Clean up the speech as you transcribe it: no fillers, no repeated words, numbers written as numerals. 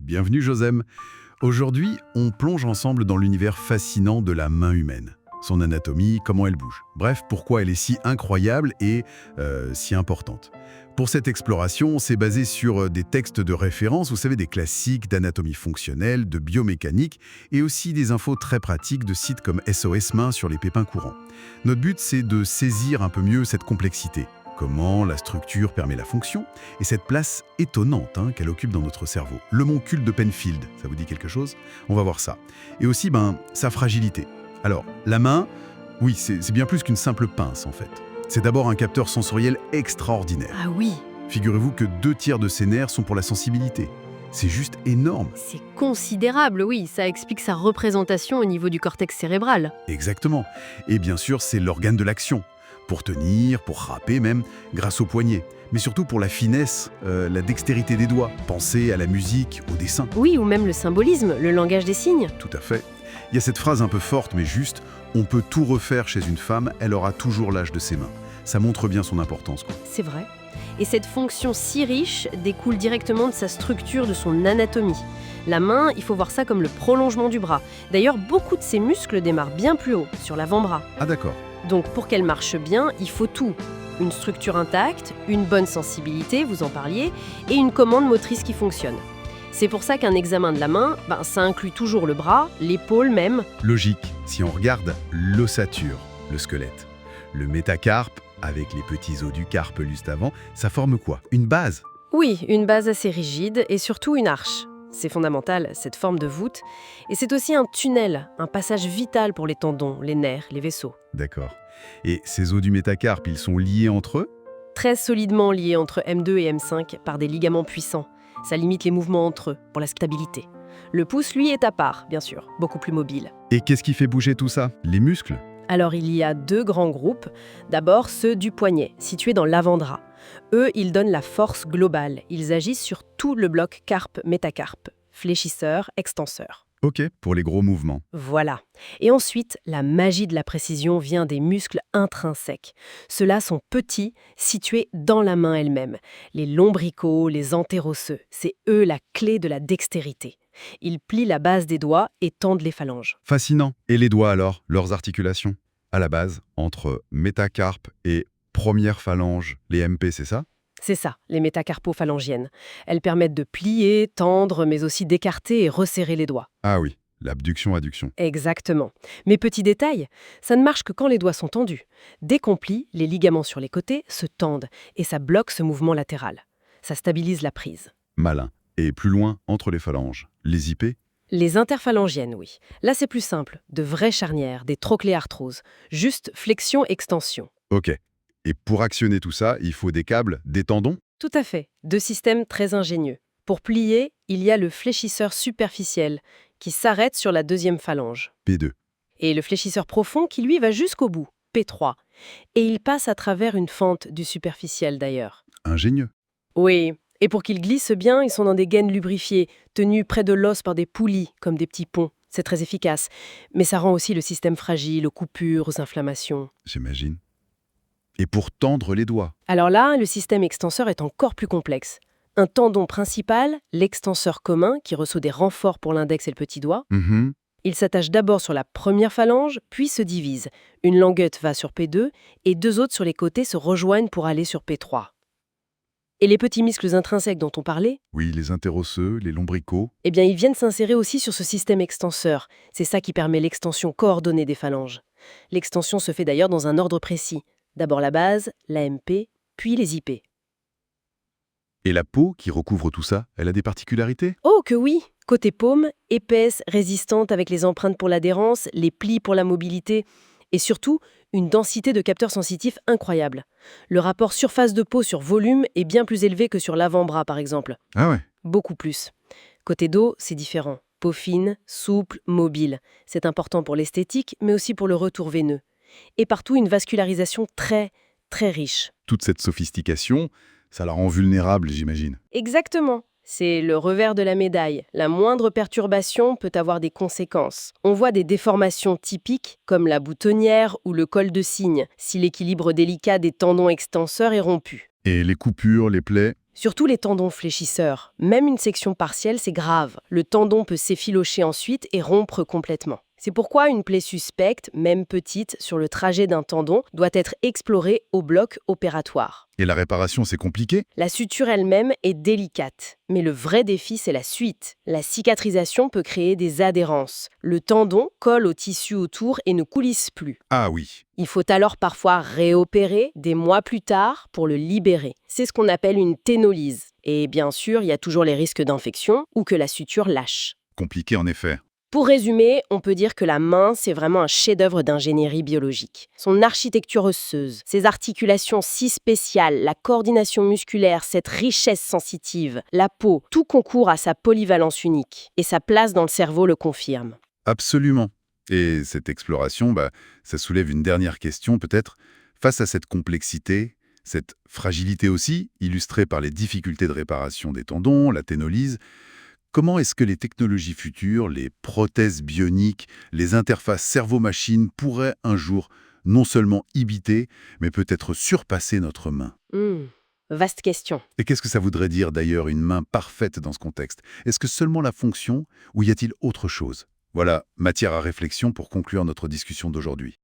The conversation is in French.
Bienvenue Josem. Aujourd'hui, on plonge ensemble dans l'univers fascinant de la main humaine. Son anatomie, comment elle bouge. Bref, pourquoi elle est si incroyable et si importante. Pour cette exploration, on s'est basé sur des textes de référence, vous savez, des classiques d'anatomie fonctionnelle, de biomécanique et aussi des infos très pratiques de sites comme SOS Main sur les pépins courants. Notre but, c'est de saisir un peu mieux cette complexité. Comment la structure permet la fonction et cette place étonnante qu'elle occupe dans notre cerveau. Le moncule de Penfield, ça vous dit quelque chose? On va voir ça. Et aussi, sa fragilité. Alors, la main, oui, c'est bien plus qu'une simple pince en fait. C'est d'abord un capteur sensoriel extraordinaire. Ah oui, Figurez-vous que 2 tiers de ses nerfs sont pour la sensibilité. C'est juste énorme. c'est considérable, oui, ça explique sa représentation au niveau du cortex cérébral. Exactement. Et bien sûr, c'est l'organe de l'action. Pour tenir, pour râper même, grâce au poignet. Mais surtout pour la finesse, la dextérité des doigts. Pensez à la musique, au dessin. Oui, ou même le symbolisme, le langage des signes. Tout à fait. Il y a cette phrase un peu forte mais juste, on peut tout refaire chez une femme, elle aura toujours l'âge de ses mains. Ça montre bien son importance, quoi. C'est vrai. Et cette fonction si riche découle directement de sa structure, de son anatomie. La main, il faut voir ça comme le prolongement du bras. D'ailleurs, beaucoup de ses muscles démarrent bien plus haut, sur l'avant-bras. Ah d'accord. Donc pour qu'elle marche bien, il faut tout. Une structure intacte, une bonne sensibilité, vous en parliez, et une commande motrice qui fonctionne. C'est pour ça qu'un examen de la main, ça inclut toujours le bras, l'épaule même. Logique, si on regarde l'ossature, le squelette, le métacarpe, avec les petits os du carpe juste avant, ça forme quoi? Une base? Oui, une base assez rigide et surtout une arche. C'est fondamental, cette forme de voûte. Et c'est aussi un tunnel, un passage vital pour les tendons, les nerfs, les vaisseaux. D'accord. Et ces os du métacarpe, ils sont liés entre eux? Très solidement liés entre M2 et M5 par des ligaments puissants. Ça limite les mouvements entre eux, pour la stabilité. Le pouce, lui, est à part, bien sûr, beaucoup plus mobile. Et qu'est-ce qui fait bouger tout ça? Les muscles? Alors il y a 2 grands groupes. D'abord ceux du poignet, situés dans l'avant-bras. Eux, ils donnent la force globale. Ils agissent sur tout le bloc carpe-métacarpe, fléchisseur, extenseur. Ok, pour les gros mouvements. Voilà. Et ensuite, la magie de la précision vient des muscles intrinsèques. Ceux-là sont petits, situés dans la main elle-même. Les lombricaux, les antérosseux, c'est eux la clé de la dextérité. Ils plient la base des doigts et tendent les phalanges. Fascinant. Et les doigts alors, leurs articulations? À la base, entre métacarpe et première phalange, les MP, c'est ça? C'est ça, les métacarpophalangiennes. Elles permettent de plier, tendre, mais aussi d'écarter et resserrer les doigts. Ah oui, l'abduction-adduction. Exactement. Mais petit détail, ça ne marche que quand les doigts sont tendus. Dès qu'on plie, les ligaments sur les côtés se tendent et ça bloque ce mouvement latéral. Ça stabilise la prise. Malin. Et plus loin, entre les phalanges, les IP? Les interphalangiennes, oui. Là, c'est plus simple. De vraies charnières, des trochléarthroses. Juste flexion-extension. Ok. Et pour actionner tout ça, il faut des câbles, des tendons? Tout à fait. 2 systèmes très ingénieux. Pour plier, il y a le fléchisseur superficiel qui s'arrête sur la 2e phalange. P2. Et le fléchisseur profond qui, lui, va jusqu'au bout, P3. Et il passe à travers une fente du superficiel, d'ailleurs. Ingénieux. Oui, et pour qu'ils glissent bien, ils sont dans des gaines lubrifiées, tenues près de l'os par des poulies, comme des petits ponts. C'est très efficace. Mais ça rend aussi le système fragile aux coupures, aux inflammations. J'imagine. Et pour tendre les doigts? Alors là, le système extenseur est encore plus complexe. Un tendon principal, l'extenseur commun, qui reçoit des renforts pour l'index et le petit doigt, Mhm. il s'attache d'abord sur la première phalange, puis se divise. Une languette va sur P2 et 2 autres sur les côtés se rejoignent pour aller sur P3. Et les petits muscles intrinsèques dont on parlait, Oui, les interosseux, les lombricaux. ils viennent s'insérer aussi sur ce système extenseur. C'est ça qui permet l'extension coordonnée des phalanges. L'extension se fait d'ailleurs dans un ordre précis. D'abord la base, la MP, puis les IP. Et la peau qui recouvre tout ça, elle a des particularités? Oh que oui! Côté paume, épaisse, résistante avec les empreintes pour l'adhérence, les plis pour la mobilité, et surtout, une densité de capteurs sensitifs incroyable. Le rapport surface de peau sur volume est bien plus élevé que sur l'avant-bras par exemple. Ah ouais. Beaucoup plus. Côté dos, c'est différent. Peau fine, souple, mobile. C'est important pour l'esthétique, mais aussi pour le retour veineux. Et partout, une vascularisation très, très riche. Toute cette sophistication, ça la rend vulnérable, j'imagine. Exactement. C'est le revers de la médaille. La moindre perturbation peut avoir des conséquences. On voit des déformations typiques, comme la boutonnière ou le col de cygne, si l'équilibre délicat des tendons extenseurs est rompu. Et les coupures, les plaies? Surtout les tendons fléchisseurs. Même une section partielle, c'est grave. Le tendon peut s'effilocher ensuite et rompre complètement. C'est pourquoi une plaie suspecte, même petite, sur le trajet d'un tendon, doit être explorée au bloc opératoire. Et la réparation, c'est compliqué? La suture elle-même est délicate, mais le vrai défi, c'est la suite. La cicatrisation peut créer des adhérences. Le tendon colle au tissu autour et ne coulisse plus. Ah oui. Il faut alors parfois réopérer des mois plus tard pour le libérer. C'est ce qu'on appelle une ténolyse. Et bien sûr, il y a toujours les risques d'infection ou que la suture lâche. Compliqué en effet. Pour résumer, on peut dire que la main, c'est vraiment un chef-d'œuvre d'ingénierie biologique. Son architecture osseuse, ses articulations si spéciales, la coordination musculaire, cette richesse sensitive, la peau, tout concourt à sa polyvalence unique. Et sa place dans le cerveau le confirme. Absolument. Et cette exploration, ça soulève une dernière question peut-être. Face à cette complexité, cette fragilité aussi, illustrée par les difficultés de réparation des tendons, la ténolyse, comment est-ce que les technologies futures, les prothèses bioniques, les interfaces cerveau-machine pourraient un jour non seulement imiter, mais peut-être surpasser notre main? Vaste question. Et qu'est-ce que ça voudrait dire d'ailleurs une main parfaite dans ce contexte? Est-ce que seulement la fonction ou y a-t-il autre chose? Voilà, matière à réflexion pour conclure notre discussion d'aujourd'hui.